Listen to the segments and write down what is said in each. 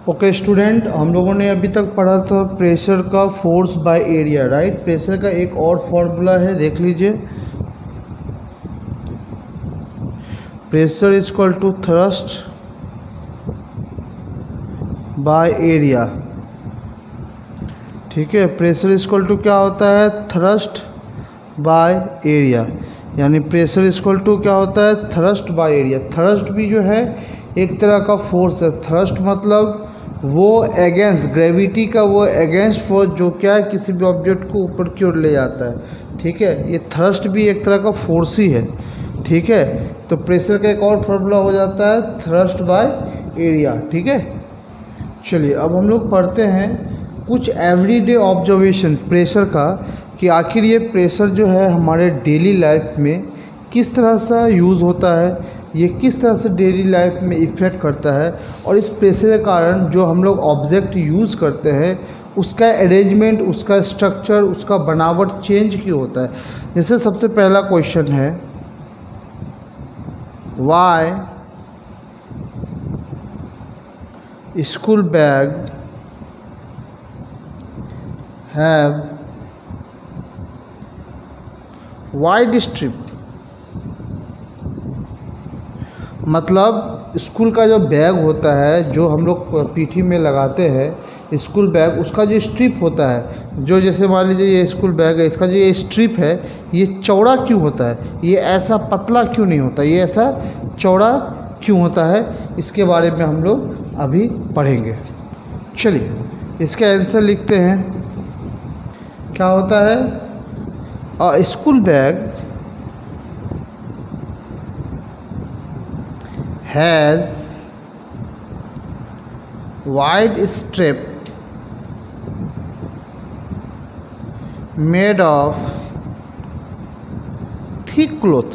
Okay student, हम लोगों ने अभी तक पढ़ा था प्रेशर का force by area, right. Pressure का एक और फॉर्मूला है, देख लीजिए। Pressure is equal to thrust by area, ठीक है। प्रेशर इज इक्वल टू क्या होता है, थ्रस्ट बाय एरिया, यानी प्रेशर इज इक्वल टू क्या होता है, थ्रस्ट बाय एरिया। थ्रस्ट भी जो है एक तरह का फोर्स है। थ्रस्ट मतलब वो अगेंस्ट ग्रेविटी का, वो अगेंस्ट फोर्स जो क्या है किसी भी ऑब्जेक्ट को ऊपर की ओर ले जाता है, ठीक है। ये थ्रस्ट भी एक तरह का फोर्स ही है, ठीक है। तो प्रेशर का एक और फॉर्मूला हो जाता है थ्रस्ट बाय एरिया, ठीक है। चलिए अब हम लोग पढ़ते हैं कुछ एवरीडे ऑब्जर्वेशन प्रेशर का, कि आखिर ये प्रेशर जो है हमारे डेली लाइफ में किस तरह से यूज़ होता है, ये किस तरह से डेली लाइफ में इफ़ेक्ट करता है, और इस प्रेशर के कारण जो हम लोग ऑब्जेक्ट यूज़ करते हैं उसका अरेंजमेंट, उसका स्ट्रक्चर, उसका बनावट चेंज क्यों होता है। जैसे सबसे पहला क्वेश्चन है, why school bag have wide strip. मतलब स्कूल का जो बैग होता है, जो हम लोग पीठी में लगाते हैं स्कूल बैग, उसका जो स्ट्रिप होता है, जो जैसे मान लीजिए ये स्कूल बैग है, इसका जो ये स्ट्रिप है ये चौड़ा क्यों होता है, ये ऐसा पतला क्यों नहीं होता, ये ऐसा चौड़ा क्यों होता है, इसके बारे में हम लोग अभी पढ़ेंगे। चलिए इसका आंसर लिखते हैं। क्या होता है, अ school bag has wide strip made of thick cloth।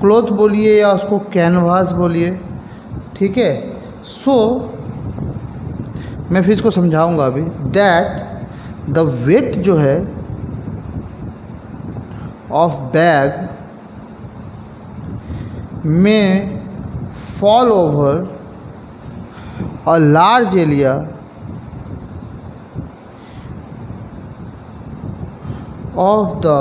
Cloth बोलिए या उसको कैनवास बोलिए, ठीक है। सो मैं फिर इसको समझाऊंगा अभी। दैट द वेट जो है ऑफ बैग में fall over a large area of the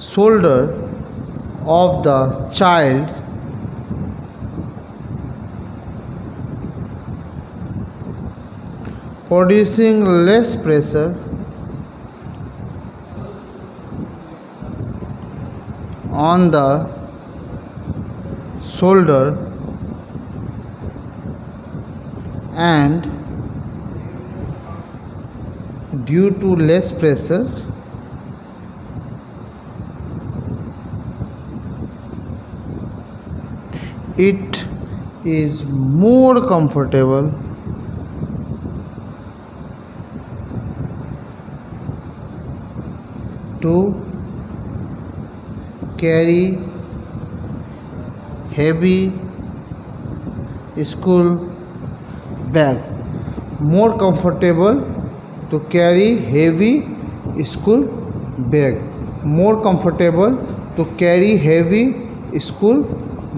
shoulder of the child, producing less pressure on the shoulder and due to less pressure it is more comfortable to carry heavy school bag, more comfortable to carry heavy school bag, more comfortable to carry heavy school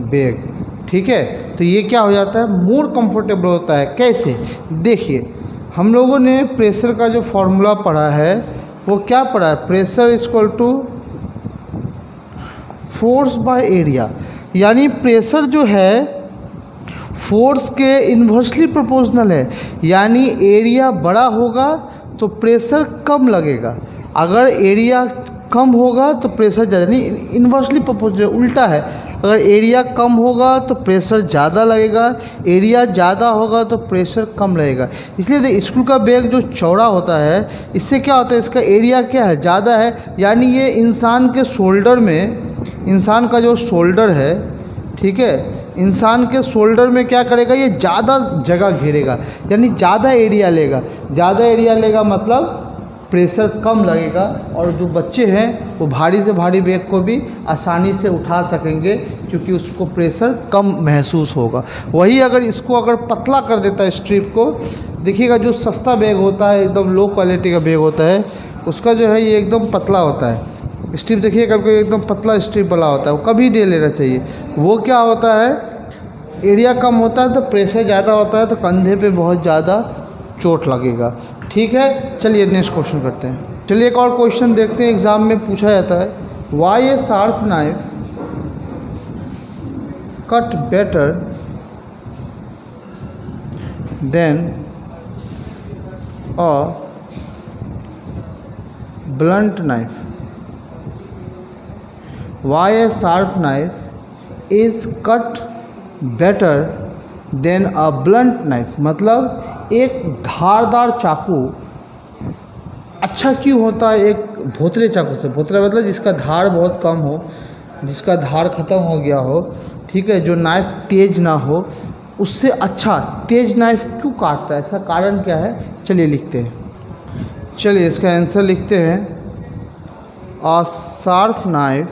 bag, ठीक है। तो ये क्या हो जाता है, more comfortable होता है। कैसे, देखिए हम लोगों ने प्रेशर का जो फॉर्मूला पढ़ा है वो क्या पढ़ा है, pressure is equal to force by area, यानी प्रेशर जो है फोर्स के इन्वर्सली प्रोपोर्शनल है, यानी एरिया बड़ा होगा तो प्रेशर कम लगेगा, अगर एरिया कम होगा तो प्रेशर ज़्यादा, नहीं इन्वर्सली प्रोपोर्शनल, उल्टा है। अगर एरिया कम होगा तो प्रेशर ज़्यादा लगेगा, एरिया ज़्यादा होगा तो प्रेशर कम लगेगा। इसलिए देखिए स्कूल का बैग जो चौड़ा होता है इससे क्या होता है, इसका एरिया क्या है, ज़्यादा है, यानी ये इंसान के शोल्डर में, इंसान का जो शोल्डर है, ठीक है, इंसान के शोल्डर में क्या करेगा, ये ज़्यादा जगह घेरेगा, यानी ज़्यादा एरिया लेगा। ज़्यादा एरिया लेगा मतलब प्रेशर कम लगेगा, और जो बच्चे हैं वो भारी से भारी बैग को भी आसानी से उठा सकेंगे क्योंकि उसको प्रेशर कम महसूस होगा। वही अगर इसको अगर पतला कर देता है स्ट्रिप को, देखिएगा जो सस्ता बैग होता है, एकदम लो क्वालिटी का बैग होता है, उसका जो है ये एकदम पतला होता है, स्ट्रिप देखिए कभी कभी एकदम पतला स्ट्रिप वाला होता है, वो कभी नहीं लेना चाहिए। वो क्या होता है, एरिया कम होता है तो प्रेशर ज़्यादा होता है तो कंधे पे बहुत ज़्यादा चोट लगेगा। ठीक है, चलिए नेक्स्ट क्वेश्चन करते हैं। चलिए एक और क्वेश्चन देखते हैं, एग्ज़ाम में पूछा जाता है, why a sharp knife cut better than a blunt knife? Why a sharp knife is cut better than a blunt knife? मतलब एक धारदार चाकू अच्छा क्यों होता है एक भोतरे चाकू से? भोतरा मतलब जिसका धार बहुत कम हो, जिसका धार ख़त्म हो गया हो, ठीक है, जो नाइफ तेज ना हो, उससे अच्छा तेज नाइफ क्यों काटता है? इसका कारण क्या है? चलिए लिखते हैं। चलिए इसका आंसर लिखते हैं, a sharp knife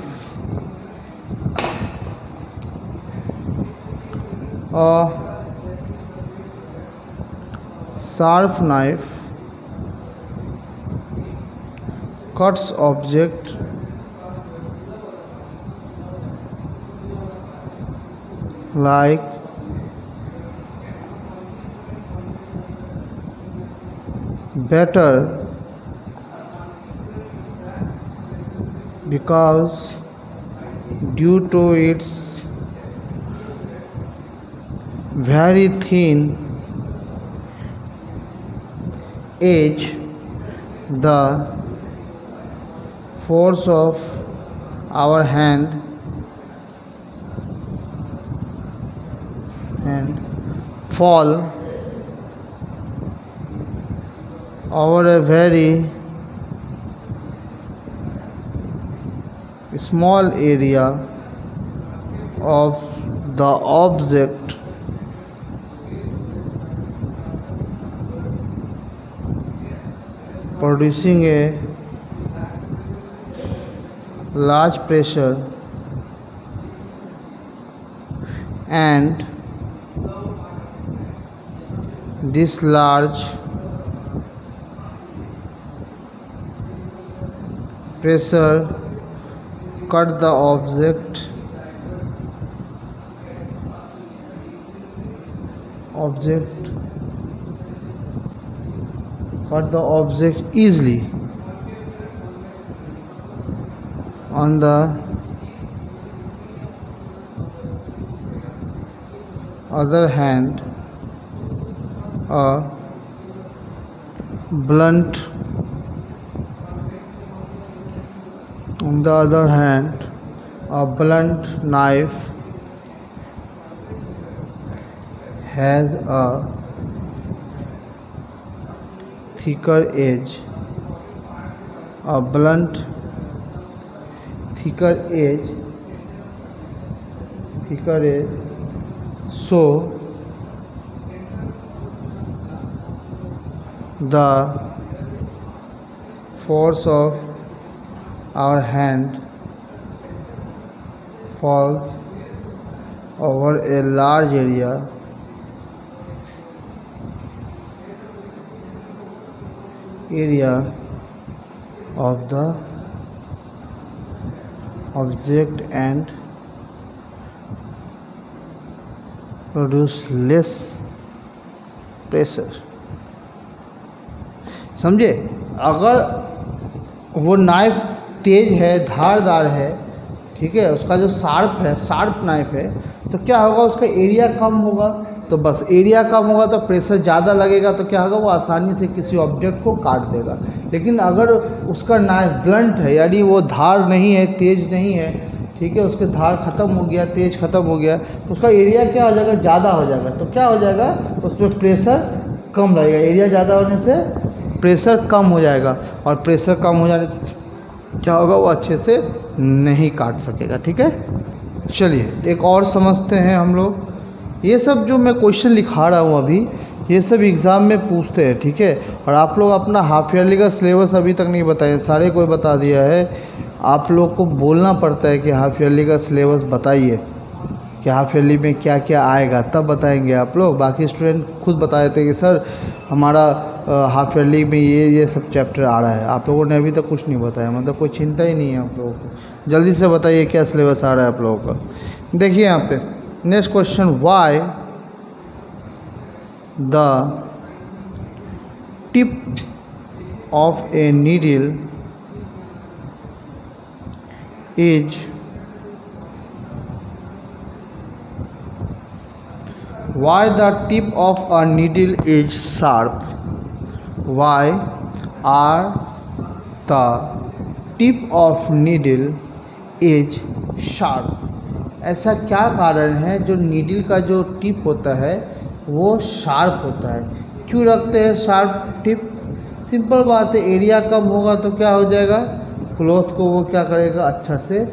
cuts object like better because due to its very thin edge, the force of our hand fall over a very small area of the object, producing a large pressure and this large pressure cut the object easily. On the other hand, a blunt knife has a thicker edge. So the force of our hand falls over a large area of the object and produce less pressure. समझे? अगर वो knife तेज है, धारदार है, ठीक है, उसका जो शार्प नाइफ है, तो क्या होगा, उसका एरिया कम होगा। तो बस एरिया कम होगा तो प्रेशर ज़्यादा लगेगा, तो क्या होगा, वो आसानी से किसी ऑब्जेक्ट को काट देगा। लेकिन अगर उसका नाइफ ब्लंट है, यानी वो धार नहीं है, तेज नहीं है, ठीक है, उसके धार ख़त्म हो गया, तेज ख़त्म हो गया, तो उसका एरिया क्या हो जाएगा, ज़्यादा हो जाएगा। तो क्या हो जाएगा, उस पर प्रेशर कम लगेगा। एरिया ज़्यादा होने से प्रेशर कम हो जाएगा, और प्रेशर कम हो जाने से क्या होगा, वो अच्छे से नहीं काट सकेगा। ठीक है, चलिए एक और समझते हैं हम लोग। ये सब जो मैं क्वेश्चन लिखा रहा हूँ अभी, ये सब एग्ज़ाम में पूछते हैं, ठीक है। और आप लोग अपना हाफ ईयरली का सिलेबस अभी तक नहीं बताए, सारे कोई बता दिया है। आप लोग को बोलना पड़ता है कि हाफ ईयरली का सिलेबस बताइए, कि हाफ ईयरली में क्या क्या आएगा, तब बताएंगे आप लोग। बाकी स्टूडेंट खुद बताए थे कि सर हमारा हाफ ईयरली में ये सब चैप्टर आ रहा है। आप लोगों ने अभी तक कुछ नहीं बताया, मतलब कोई चिंता ही नहीं है आप लोगों को। जल्दी से बताइए क्या सिलेबस आ रहा है आप लोगों का। देखिए यहाँ पे next question, why the tip of a needle is why the tip of a needle is sharp? Why are the tip of needle is sharp? ऐसा क्या कारण है जो नीडल का जो टिप होता है वो शार्प होता है? क्यों रखते हैं शार्प टिप? सिंपल बात है, एरिया कम होगा तो क्या हो जाएगा, क्लॉथ को वो क्या करेगा, अच्छा से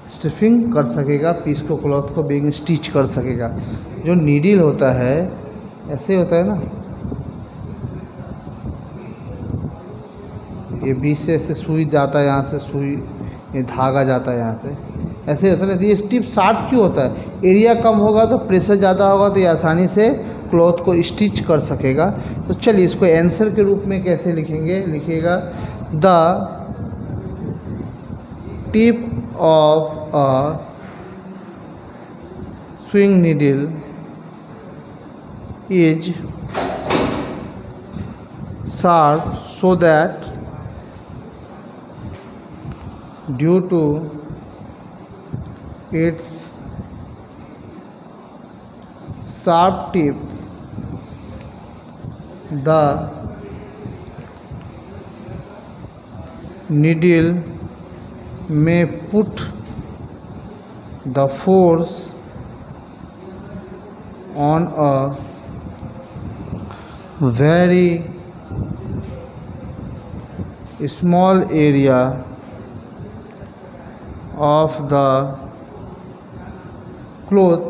स्टिफिंग कर सकेगा, पीस को क्लॉथ को बेग स्टिच कर सकेगा। जो नीडल होता है ऐसे होता है ना, ये बीच से ऐसे सुई जाता है, यहाँ से सुई ये धागा जाता है यहाँ से, ऐसे होता है ना। ये स्टिप शार्प क्यों होता है? एरिया कम होगा तो प्रेशर ज़्यादा होगा तो ये आसानी से क्लॉथ को स्टिच कर सकेगा। तो चलिए इसको आंसर के रूप में कैसे लिखेंगे, लिखिएगा the tip of a sewing needle is sharp so that due to its sharp tip the needle may put the force on a very small area of the cloth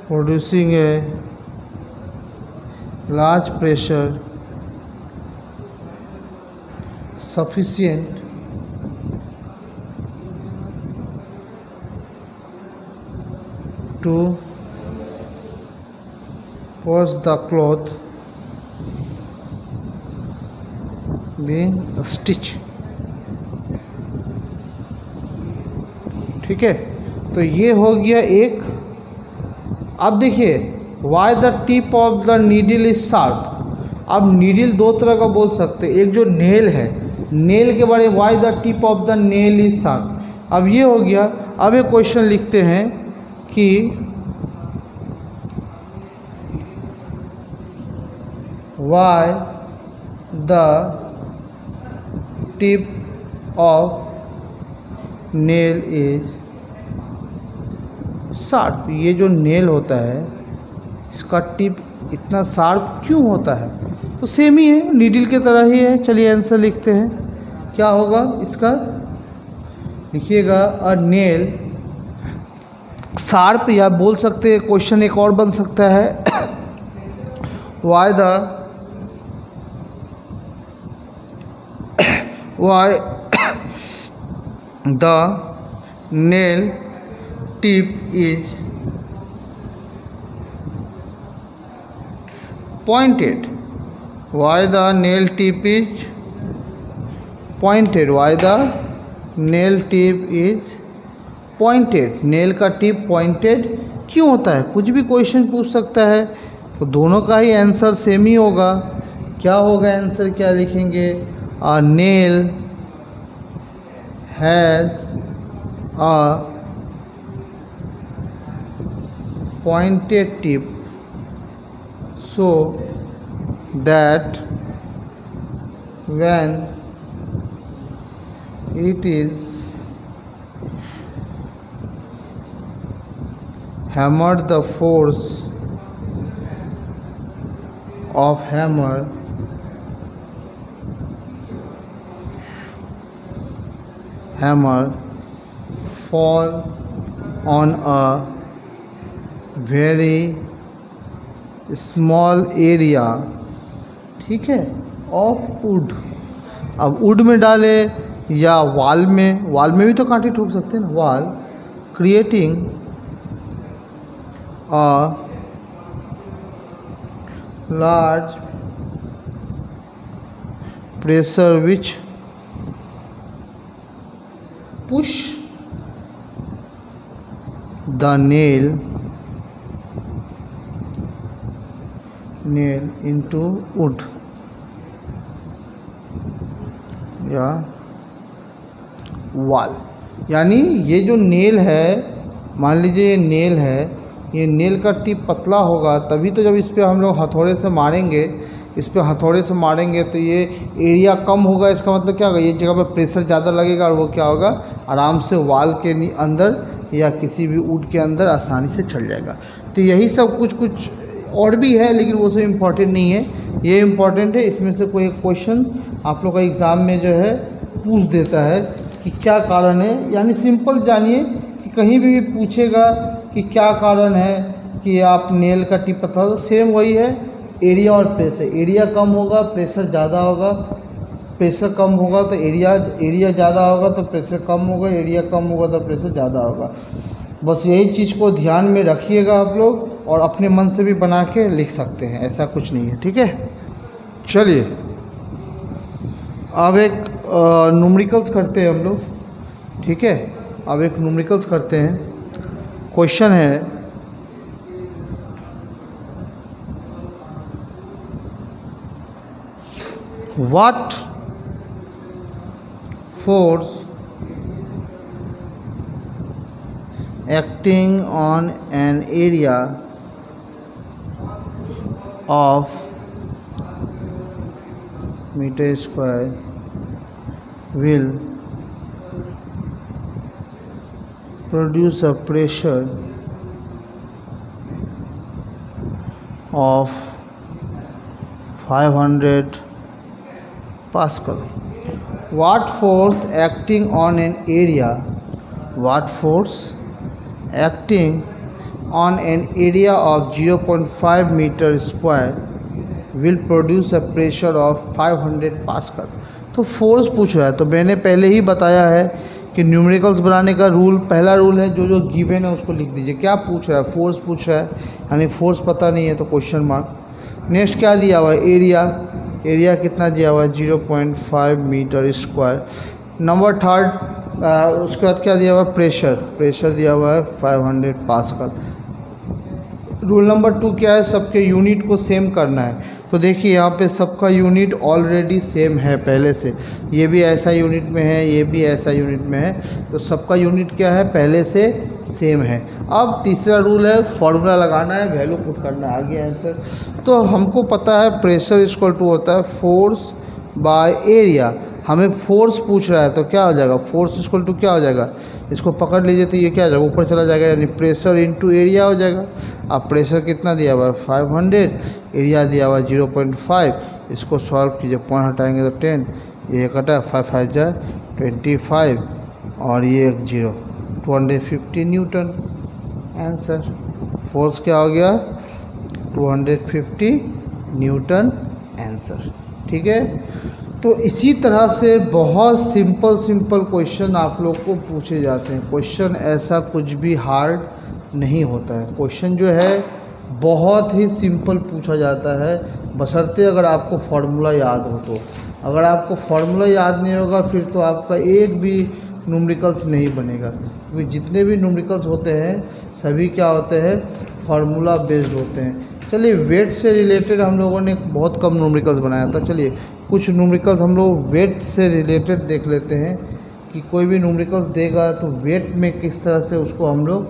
producing a large pressure sufficient to cause the cloth being stitched। ठीक है, तो ये हो गया एक। अब देखिए why the tip of the needle is sharp. अब नीडल दो तरह का बोल सकते हैं, एक जो नेल है, नेल के बारे में why the tip of the nail is sharp. अब ये हो गया। अब एक क्वेश्चन लिखते हैं कि why the tip of nail is sharp. ये जो नेल होता है इसका टिप इतना शार्प क्यों होता है? तो सेम ही है, नीडल की तरह ही है। चलिए आंसर लिखते हैं, क्या होगा इसका, लिखिएगा अ नेल शार्प, या बोल सकते हैं क्वेश्चन एक और बन सकता है why the nail tip is pointed, why the nail tip is pointed, why the nail tip is pointed, nail का टिप पॉइंटेड क्यों होता है? कुछ भी क्वेश्चन पूछ सकता है, तो दोनों का ही आंसर सेम ही होगा। क्या होगा आंसर, क्या लिखेंगे, a nail has a pointed tip so that when it is hammered, the force of hammer fall on a very small area, ठीक है, ऑफ वुड। अब वुड में डाले या वॉल में भी तो कांटे ठोक सकते हैं ना, wall creating a large pressure which push the nail into wood या वॉल। यानी ये जो नेल है, मान लीजिए ये नेल है, ये नेल का टिप पतला होगा तभी तो जब इस पर हम लोग हथौड़े से मारेंगे, तो ये एरिया कम होगा। इसका मतलब क्या होगा, ये जगह पर प्रेशर ज़्यादा लगेगा और वो क्या होगा, आराम से वॉल के अंदर या किसी भी वुड के अंदर आसानी से चल जाएगा। तो यही सब कुछ और भी है, लेकिन वो सब इम्पॉर्टेंट नहीं है, ये इम्पॉर्टेंट है। इसमें से कोई एक क्वेश्चन आप लोग का एग्ज़ाम में जो है पूछ देता है कि क्या कारण है। यानी सिंपल जानिए कि कहीं भी पूछेगा कि क्या कारण है कि आप नेल का टिप पतला, तो सेम वही है, एरिया और प्रेशर। एरिया कम होगा, प्रेशर ज़्यादा होगा, प्रेशर कम होगा तो एरिया ज़्यादा होगा तो प्रेशर कम होगा, एरिया कम होगा तो प्रेशर ज़्यादा होगा। बस यही चीज़ को ध्यान में रखिएगा आप लोग, और अपने मन से भी बना के लिख सकते हैं, ऐसा कुछ नहीं है, ठीक है। चलिए अब एक न्यूमेरिकल्स करते हैं हम लोग, ठीक है। अब एक न्यूमेरिकल्स करते हैं। क्वेश्चन है what force acting on an area of meter square will produce a pressure of 500 Pascal. What force acting on an area, acting on an area of 0.5 meter square will produce a pressure of 500 Pascal। तो force पूछ रहा है, तो मैंने पहले ही बताया है कि न्यूमेरिकल्स बनाने का रूल, पहला रूल है जो गिवन है उसको लिख दीजिए। क्या पूछ रहा है, फोर्स पूछ रहा है, यानी फोर्स पता नहीं है तो क्वेश्चन मार्क। नेक्स्ट क्या दिया हुआ है, एरिया कितना दिया हुआ है, 0.5 मीटर स्क्वायर। नंबर थर्ड उसके बाद क्या दिया हुआ है, प्रेशर दिया हुआ है 500 पास्कल। रूल नंबर 2 क्या है, सबके यूनिट को सेम करना है। तो देखिए यहाँ पे सबका यूनिट ऑलरेडी सेम है पहले से, ये भी ऐसा यूनिट में है, ये भी ऐसा यूनिट में है, तो सबका यूनिट क्या है, पहले से सेम है। अब तीसरा रूल है, फॉर्मूला लगाना है, वैल्यू पुट करना है, आगे आंसर। तो हमको पता है प्रेशर इक्वल टू होता है फोर्स बाय एरिया। हमें फोर्स पूछ रहा है तो क्या हो जाएगा, फोर्स इक्वल टू क्या हो जाएगा, इसको पकड़ लीजिए तो ये क्या हो जाएगा, ऊपर चला जाएगा, यानी प्रेशर इनटू एरिया हो जाएगा। अब प्रेशर कितना दिया हुआ है 500, एरिया दिया हुआ है 0.5, इसको सॉल्व कीजिए, पॉइंट हटाएंगे तो 10, ये कटा 5 5 जाए 25 और ये एक 0, 250 न्यूटन आंसर। फोर्स क्या हो गया, 250 न्यूटन आंसर, ठीक है। तो इसी तरह से बहुत सिंपल क्वेश्चन आप लोग को पूछे जाते हैं। क्वेश्चन ऐसा कुछ भी हार्ड नहीं होता है, क्वेश्चन जो है बहुत ही सिंपल पूछा जाता है, बशर्ते अगर आपको फार्मूला याद हो तो। अगर आपको फार्मूला याद नहीं होगा फिर तो आपका एक भी न्यूमेरिकल्स नहीं बनेगा, क्योंकि जितने भी न्यूमेरिकल्स होते हैं सभी क्या होते हैं, फार्मूला बेस्ड होते हैं। चलिए वेट से रिलेटेड हम लोगों ने बहुत कम न्यूमेरिकल्स बनाया था, चलिए कुछ न्यूमेरिकल्स हम लोग वेट से रिलेटेड देख लेते हैं कि कोई भी न्यूमेरिकल्स देगा तो वेट में किस तरह से उसको हम लोग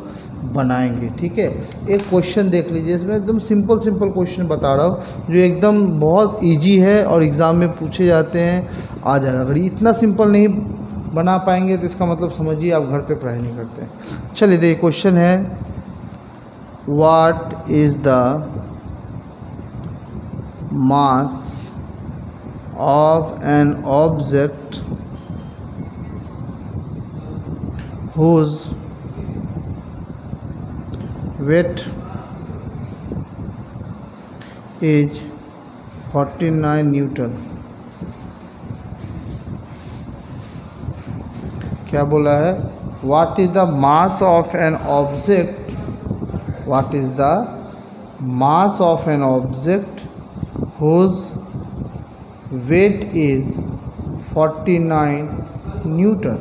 बनाएंगे, ठीक है। एक क्वेश्चन देख लीजिए, इसमें एकदम सिंपल क्वेश्चन बता रहा हूँ जो एकदम बहुत इजी है और एग्ज़ाम में पूछे जाते हैं, आ जाएगा। अगर इतना सिंपल नहीं बना पाएंगे तो इसका मतलब समझिए आप घर पे पढ़ाई नहीं करते हैं। चलिए देखिए क्वेश्चन है, what is the mass of an object whose weight is 49 Newton। क्या बोला है, what is the mass of an object, what is the mass of an object whose weight is 49 newton.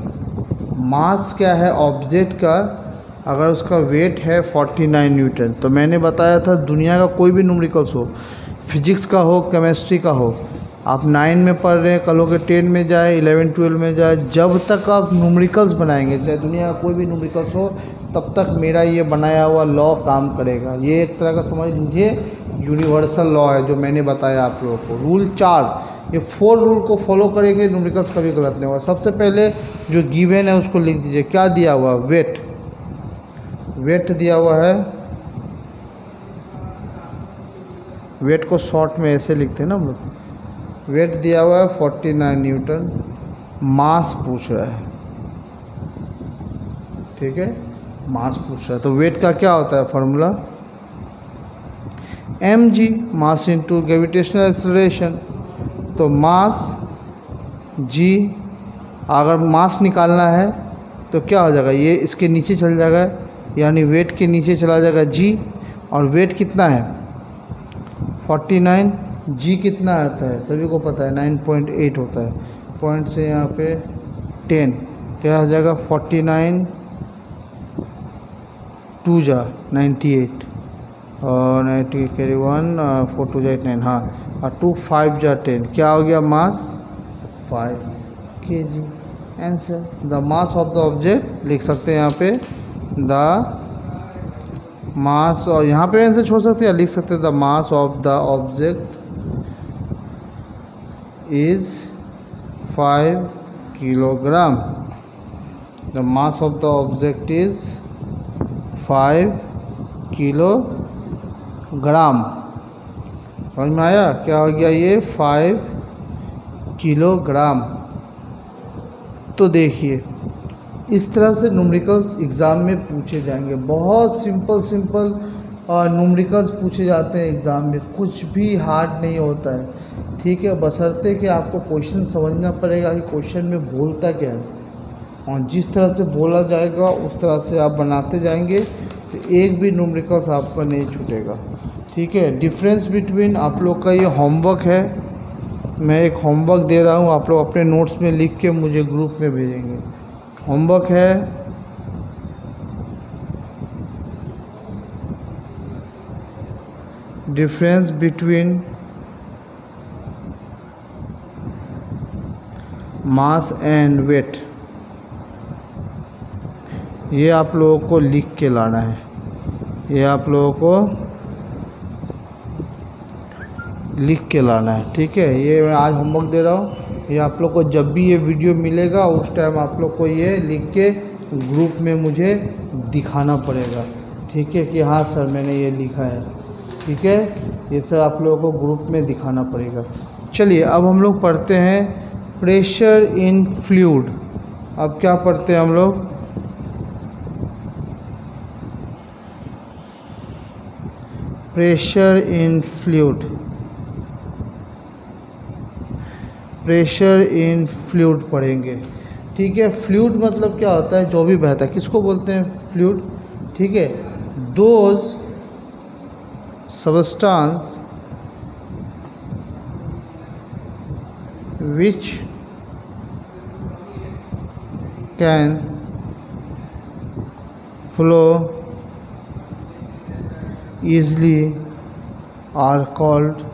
Mass क्या है object का, अगर उसका wait है 49 Newton. तो मैंने बताया था दुनिया का कोई भी न्यूमेरिकल्स हो, फिजिक्स का हो, केमिस्ट्री का हो, आप 9 में पढ़ रहे हैं, कल हो के 10 में जाए, 11 12 में जाए, जब तक आप न्यूमेरिकल्स बनाएंगे, चाहे दुनिया का कोई भी न्यूमेरिकल्स हो, तब तक मेरा ये बनाया हुआ लॉ काम करेगा। ये एक तरह का समझ लीजिए यूनिवर्सल लॉ है जो मैंने बताया आप लोगों को। रूल 4, ये 4 रूल को फॉलो करेंगे, न्यूमेरिकल्स कभी गलत नहीं होगा। सबसे पहले जो गिवन है उसको लिख दीजिए। क्या दिया हुआ, वेट, वेट दिया हुआ है, वेट को शॉर्ट में ऐसे लिखते हैं ना हम लोग। वेट दिया हुआ है 49 न्यूटन, मास पूछ रहा है, ठीक है, मास पूछ रहा है। तो वेट का क्या होता है formula, mg, mass into gravitational acceleration. तो मास g, अगर मास निकालना है तो क्या हो जाएगा, ये इसके नीचे चल जाएगा, यानी वेट के नीचे चला जाएगा g, और वेट कितना है 49, g कितना आता है सभी को पता है 9.8 होता है, पॉइंट से यहाँ पे 10, क्या हो जाएगा 49 2 जा 98, और 90 कैरी 1 4 2 जा 9, हाँ, और 2 5 जा 10, क्या हो गया मास 5 kg। Answer, the mass of the object लिख सकते हैं यहाँ पे, द मास, और यहाँ पे आंसर छोड़ सकते हैं, लिख सकते हैं the mass of the object is 5 kilogram. The mass of the object is 5 kilogram. समझ में आया, क्या हो गया ये 5 किलोग्राम। तो देखिए इस तरह से न्यूमेरिकल्स एग्ज़ाम में पूछे जाएंगे, बहुत सिंपल न्यूमेरिकल्स पूछे जाते हैं एग्ज़ाम में, कुछ भी हार्ड नहीं होता है, ठीक है, बशर्ते कि आपको क्वेश्चन समझना पड़ेगा कि क्वेश्चन में बोलता क्या है, और जिस तरह से बोला जाएगा उस तरह से आप बनाते जाएंगे तो एक भी न्यूमेरिकल्स आपका नहीं छूटेगा, ठीक है। डिफरेंस बिटवीन, आप लोग का ये होमवर्क है, मैं एक होमवर्क दे रहा हूँ, आप लोग अपने नोट्स में लिख के मुझे ग्रुप में भेजेंगे। होमवर्क है difference between mass and weight, ये आप लोगों को लिख के लाना है, ये आप लोगों को लिख के लाना है, ठीक है। ये मैं आज होमवर्क दे रहा हूँ, ये आप लोग को जब भी ये वीडियो मिलेगा उस टाइम आप लोग को ये लिख के ग्रुप में मुझे दिखाना पड़ेगा, ठीक है, कि हाँ सर मैंने ये लिखा है, ठीक है। ये सर आप लोगों को ग्रुप में दिखाना पड़ेगा। चलिए अब हम लोग पढ़ते हैं प्रेशर इन फ्लूइड। अब क्या पढ़ते हैं हम लोग, pressure in fluid, pressure in fluid पढ़ेंगे, ठीक है। फ्लूइड मतलब क्या होता है, जो भी बहता है, किसको बोलते हैं फ्लूइड, ठीक है। Those substance which can flow easily are called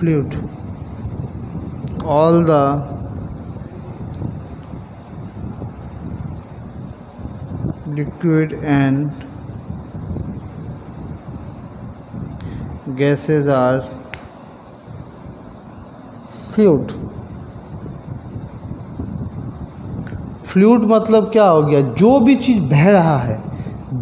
fluid. All the liquid and gases are fluid. Fluid मतलब क्या हो गया, जो भी चीज़ बह रहा है,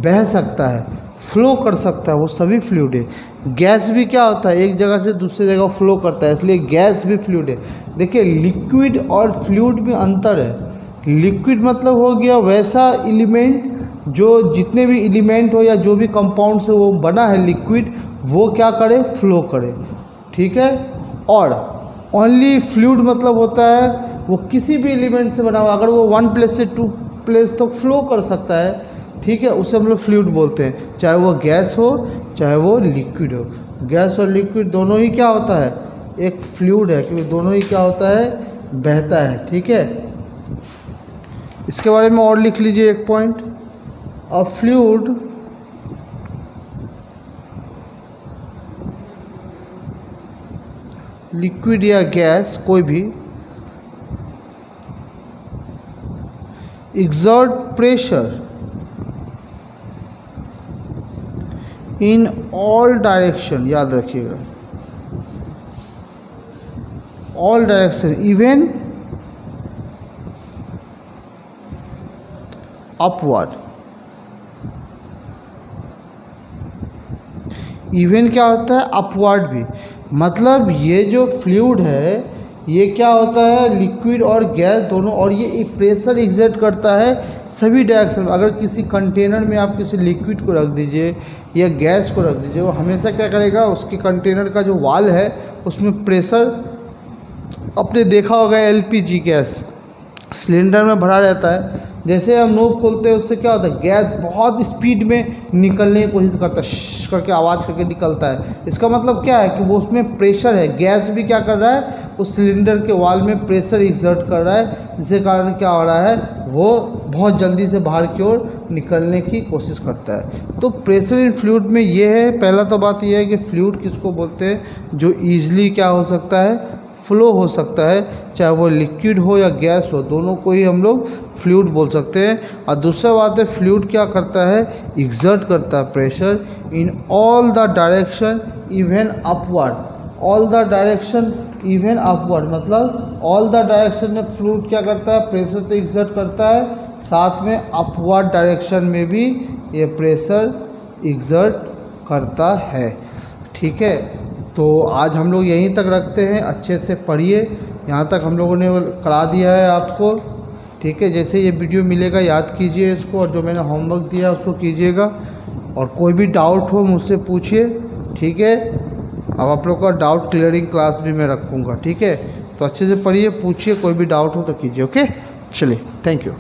बह सकता है, फ्लो कर सकता है, वो सभी फ्लूइड है। गैस भी क्या होता है, एक जगह से दूसरी जगह फ्लो करता है, इसलिए गैस भी फ्लूइड है। देखिए लिक्विड और फ्लूइड में अंतर है। लिक्विड मतलब हो गया वैसा एलिमेंट जो जितने भी एलिमेंट हो या जो भी कंपाउंड से वो बना है लिक्विड, वो क्या करे, फ्लो करे, ठीक है। और ओनली फ्लूइड मतलब होता है वो किसी भी एलिमेंट से बना हुआ, अगर वो वन प्लेस से टू प्लेस तो फ्लो कर सकता है, ठीक है, उसे हम लोग फ्लूइड बोलते हैं, चाहे वो गैस हो चाहे वो लिक्विड हो। गैस और लिक्विड दोनों ही क्या होता है, एक फ्लूइड है, क्योंकि दोनों ही क्या होता है, बहता है, ठीक है। इसके बारे में और लिख लीजिए एक पॉइंट, अ फ्लूइड लिक्विड या गैस कोई भी exert pressure in all direction, याद रखिएगा, all direction even upward, even क्या होता है, अपवर्ड भी, मतलब ये जो फ्लूइड है ये क्या होता है, लिक्विड और गैस दोनों, और ये प्रेशर एग्जर्ट करता है सभी डायरेक्शन में। अगर किसी कंटेनर में आप किसी लिक्विड को रख दीजिए या गैस को रख दीजिए, वो हमेशा क्या करेगा, उसके कंटेनर का जो वाल है उसमें प्रेशर, आपने देखा होगा एलपीजी गैस सिलेंडर में भरा रहता है, जैसे हम नोब खोलते हैं उससे क्या होता है, गैस बहुत स्पीड में निकलने की कोशिश करता है, करके आवाज़ करके निकलता है। इसका मतलब क्या है कि वो उसमें प्रेशर है, गैस भी क्या कर रहा है, उस सिलेंडर के वाल में प्रेशर एक्सर्ट कर रहा है, जिसके कारण क्या हो रहा है, वो बहुत जल्दी से बाहर की ओर निकलने की कोशिश करता है। तो प्रेशर इन फ्लूइड में ये है, पहला तो बात ये है कि फ्लूइड किसको बोलते हैं, जो ईजिली क्या हो सकता है, फ्लो हो सकता है, चाहे वो लिक्विड हो या गैस हो, दोनों को ही हम लोग फ्लूइड बोल सकते हैं। और दूसरा बात है, फ्लूइड क्या करता है, एक्सर्ट करता है pressure in all the direction even upward, all the direction even upward, मतलब ऑल द डायरेक्शन में फ्लूइड क्या करता है, प्रेशर तो एक्सर्ट करता है, साथ में अपवर्ड डायरेक्शन में भी ये प्रेशर एक्सर्ट करता है, ठीक है। तो आज हम लोग यहीं तक रखते हैं, अच्छे से पढ़िए, यहाँ तक हम लोगों ने करा दिया है आपको, ठीक है। जैसे ये वीडियो मिलेगा याद कीजिए इसको, और जो मैंने होमवर्क दिया उसको कीजिएगा, और कोई भी डाउट हो मुझसे पूछिए, ठीक है। अब आप लोग का डाउट क्लियरिंग क्लास भी मैं रखूँगा, ठीक है। तो अच्छे से पढ़िए, पूछिए, कोई भी डाउट हो तो कीजिए, ओके। चलिए, थैंक यू।